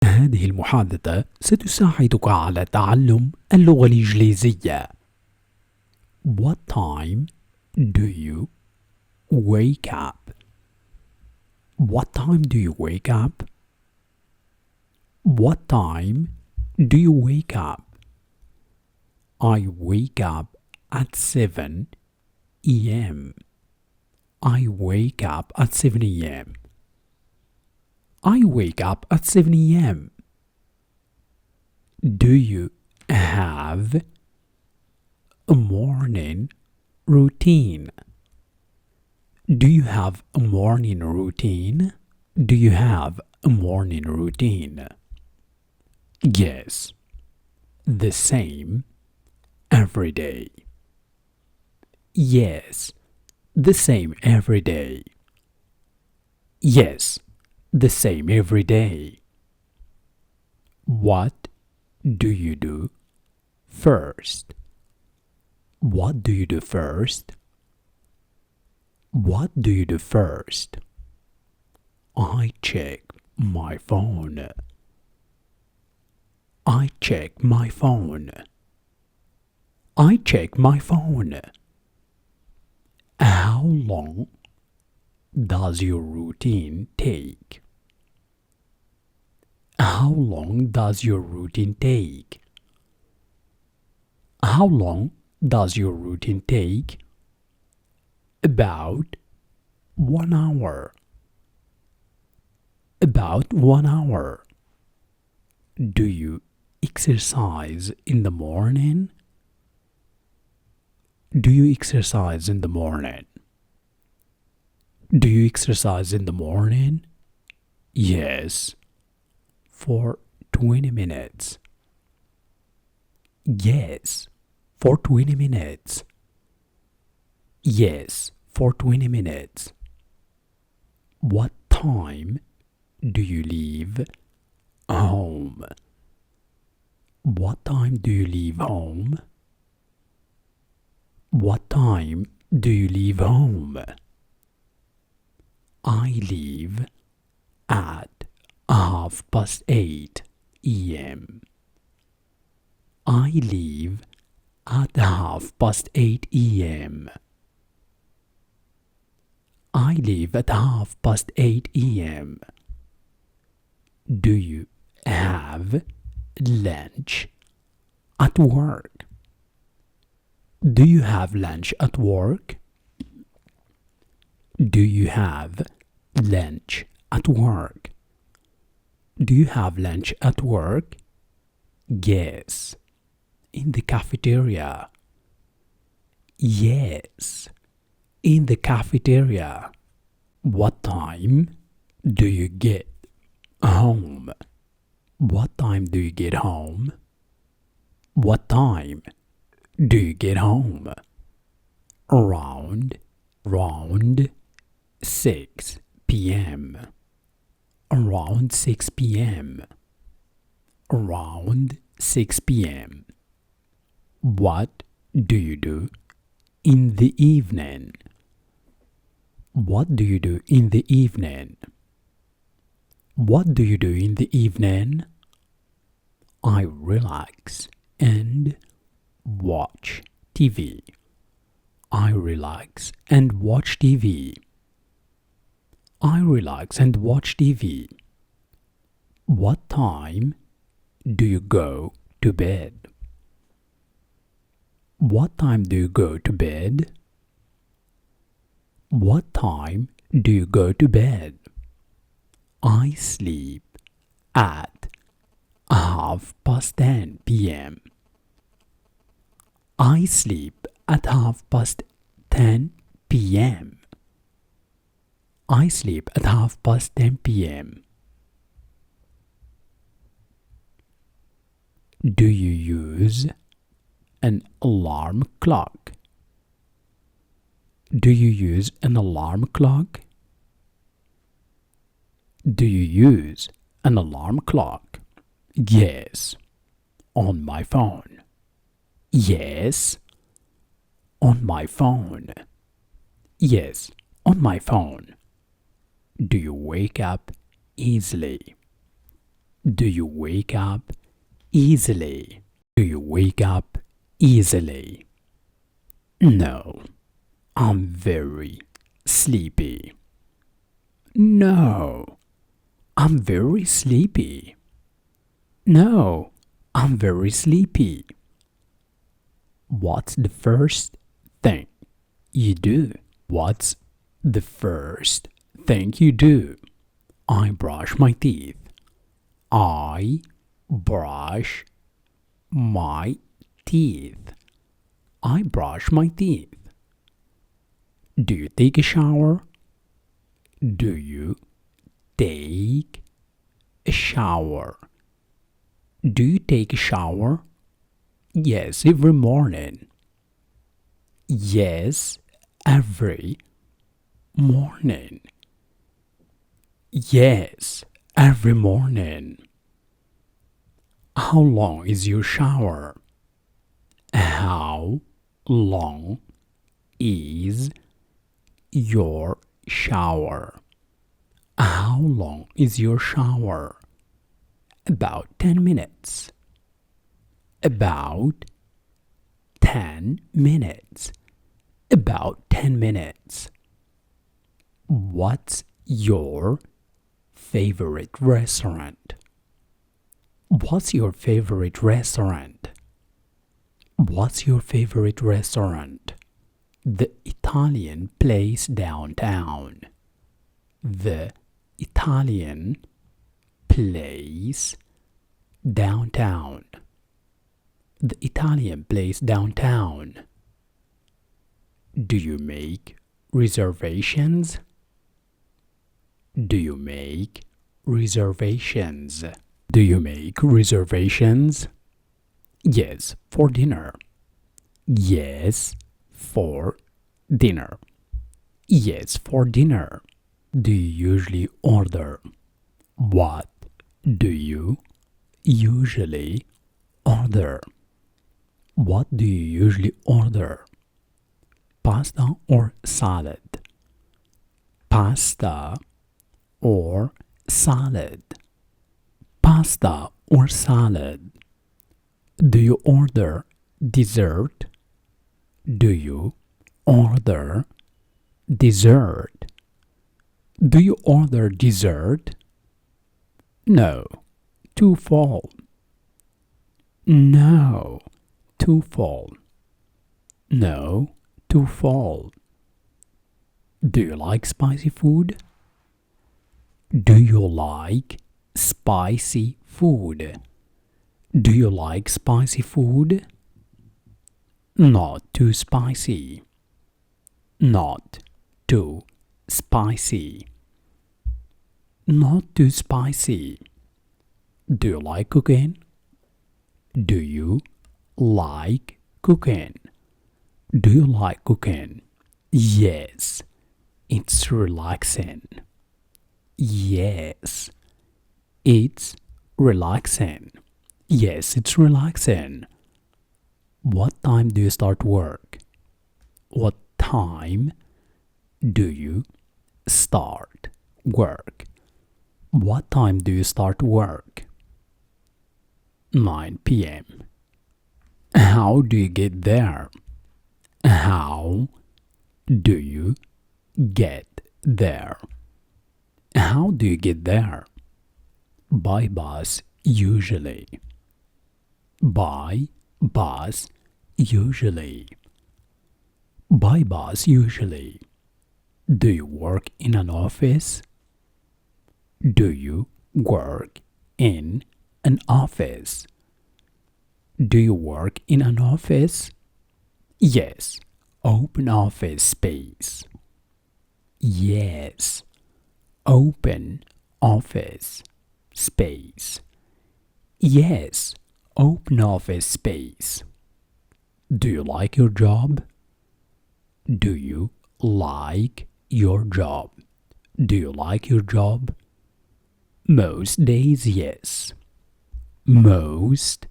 هذه المحادثة ستساعدك على تعلم اللغة الإنجليزية. What time do you wake up? What time do you wake up? What time do you wake up? I wake up at 7 a.m. I wake up at 7 a.m. I wake up at 7 a.m. Do you have a morning routine? Do you have a morning routine? Do you have a morning routine? Yes, the same every day. Yes, the same every day. Yes, the same every day. What do you do first? What do you do first? What do you do first? I check my phone. I check my phone. I check my phone. How long does your routine take? How long does your routine take? How long does your routine take? About 1 hour. About 1 hour. Do you exercise in the morning? Do you exercise in the morning? Do you exercise in the morning? Yes, for 20 minutes. Yes, for 20 minutes. Yes, for 20 minutes. What time do you leave home? What time do you leave home? What time do you leave home? I leave at 8:30 a.m. I leave at 8:30 a.m. I leave at 8:30 a.m. Do you have lunch at work? Do you have lunch at work? Do you have lunch at work? Do you have lunch at work? Yes, in the cafeteria. Yes, in the cafeteria. What time do you get home? What time do you get home? What time do you get home? Around 6 p.m. Around 6 p.m. Around 6 p.m. What do you do in the evening? What do you do in the evening? What do you do in the evening? I relax and watch TV. I relax and watch TV. I relax and watch TV. What time do you go to bed? What time do you go to bed? What time do you go to bed? I sleep at 10:30 p.m. I sleep at 10:30 p.m. I sleep at 10:30 p.m. Do you use an alarm clock? Do you use an alarm clock? Do you use an alarm clock? Yes, on my phone. Yes, on my phone. Yes, on my phone. Do you wake up easily? Do you wake up easily? Do you wake up easily? No, I'm very sleepy. No, I'm very sleepy. No, I'm very sleepy. What's the first thing you do? What's the first thing you do? I brush my teeth. I brush my teeth. I brush my teeth. Do you take a shower? Do you take a shower? Do you take a shower? Yes, every morning. Yes, every morning. Yes, every morning. How long is your shower? How long is your shower? How long is your shower? About 10 minutes. About 10 minutes. About 10 minutes. What's your favorite restaurant? What's your favorite restaurant? What's your favorite restaurant? The Italian place downtown. The Italian place downtown. The Italian place downtown. Do you make reservations? Do you make reservations? Do you make reservations? Yes, for dinner. Yes, for dinner. Yes, for dinner. Do you usually order? What do you usually order? What do you usually order? Pasta or salad? Pasta or salad? Pasta or salad? Do you order dessert? Do you order dessert? Do you order dessert? No, too full. No, too full. No, too full. Do you like spicy food? Do you like spicy food? Do you like spicy food? Not too spicy. Not too spicy. Not too spicy. Do you like cooking? Do you like cooking? Do you like cooking? Yes, it's relaxing. Yes, it's relaxing. Yes, it's relaxing. What time do you start work? What time do you start work? What time do you start work? 9 p.m. How do you get there? How do you get there? How do you get there? By bus, usually. By bus, usually. By bus, usually. Do you work in an office? Do you work in an office? Do you work in an office? Yes, open office space. Yes, open office space. Yes, open office space. Do you like your job? Do you like your job? Do you like your job? Most days, yes. Most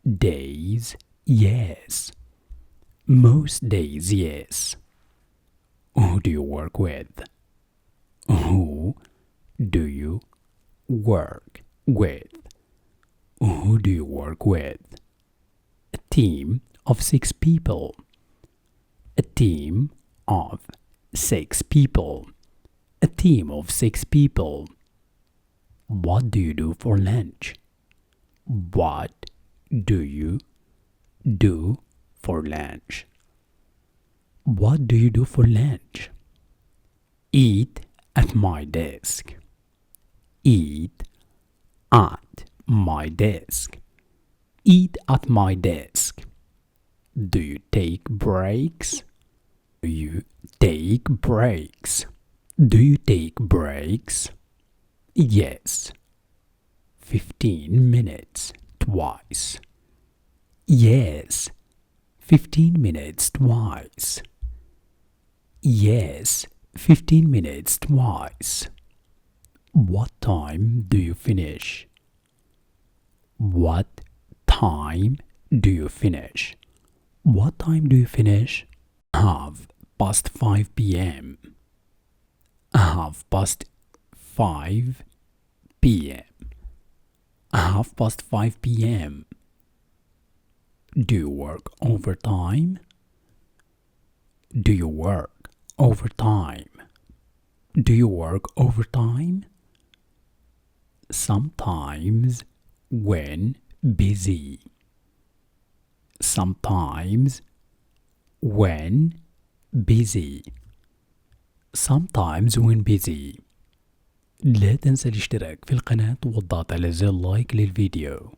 days, yes. Most days, yes. Who do you work with? Who do you work with? Who do you work with? A team of 6 people. A team of 6 people. A team of 6 people. What do you do for lunch? What do you do for lunch? What do you do for lunch? Eat at my desk. Eat at my desk. Eat at my desk. Do you take breaks? Do you take breaks? Do you take breaks? Yes. 15 minutes twice. Yes. 15 minutes twice. Yes. 15 minutes twice. What time do you finish? What time do you finish? What time do you finish? 5:30 p.m. 5:30 p.m. 5:30 p.m. Do you work overtime? Do you work overtime? Do you work overtime? Sometimes when busy. Sometimes when busy. Sometimes when busy. لا تنسى الاشتراك في القناة والضغط على زر لايك للفيديو.